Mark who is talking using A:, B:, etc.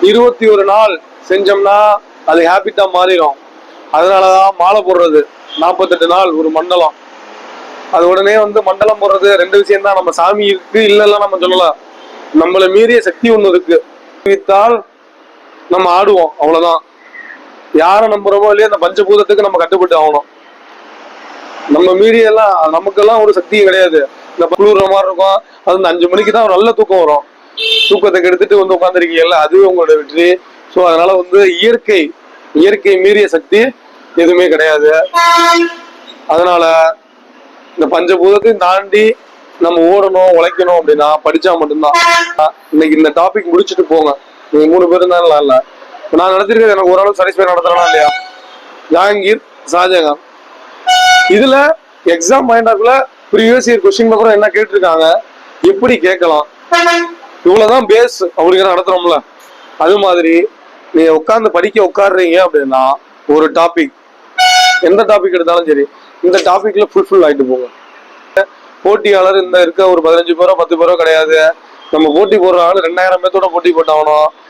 A: 21 நாள் செஞ்சோம்னா அது ஹேபிட்டா மாறிடும். அதனாலதான் மாலை போடுறது 48 நாள் ஒரு மண்டலம். அது உடனே மண்டலம் போடுறது 2 விஷயம் தான். நம்ம சாமி இருக்கு இல்லைன்னா நம்ம சொல்லலாம். நம்மளை மீறிய சக்தி ஒண்ணு இருக்கு. வித்தால் நம்ம ஆடுவோம், அவ்வளவுதான். யாரை நம்புறோமோ இல்லையா அந்த பஞ்சபூதத்துக்கு நம்ம கட்டுப்பட்டு ஆகணும். நம்ம மீறியெல்லாம் நமக்கெல்லாம் ஒரு சக்தியும் கிடையாது. இந்த குளிர்ற மாதிரி இருக்கும். அது 5 மணிக்கு தான் நல்ல தூக்கம் வரும். தூக்கத்தை கெடுத்துட்டு உட்காந்துருக்கீங்கல்ல, அதுவே உங்களோட வெற்றி. ஸோ அதனால இயற்கை மீறிய சக்தி எதுவுமே கிடையாது. அதனால இந்த பஞ்சபூதத்தையும் தாண்டி நம்ம ஓடணும் உழைக்கணும் அப்படின்னா படிச்சா மட்டும்தான். இன்னைக்கு இந்த டாபிக் முடிச்சுட்டு போங்க. நீங்க 3 பேரும் தான் இல்ல. நான் நடத்திருக்கிறது எனக்கு ஓரளவு சாட்டிஸ்ஃபை நடத்துறேனா இல்லையா? ஜஹாங்கீர், ஷாஜகான். இதுல எக்ஸாம் பாயிண்ட் ஆஃப்ல ப்ரீவியஸ் இயர் கொஸ்டின் பேப்பர் என்ன கேட்டிருக்காங்க, எப்படி கேட்கலாம், இவ்வளவுதான் பேஸ் அப்படிங்கிற நடத்துறோம்ல. அது மாதிரி நீங்க உட்கார்ந்து படிக்க உட்காடுறீங்க அப்படின்னா ஒரு டாபிக், எந்த டாபிக் எடுத்தாலும் சரி, இந்த டாபிக்ல ஃபுல்ஃபில் ஆயிட்டு போங்க. போட்டியாளர் இந்த இருக்க ஒரு 15 பேரோ 10 பேரோ கிடையாது. நம்ம போட்டி போடுற ஆள் 2000 பேர்த்தோட போட்டி போட்டாகணும்.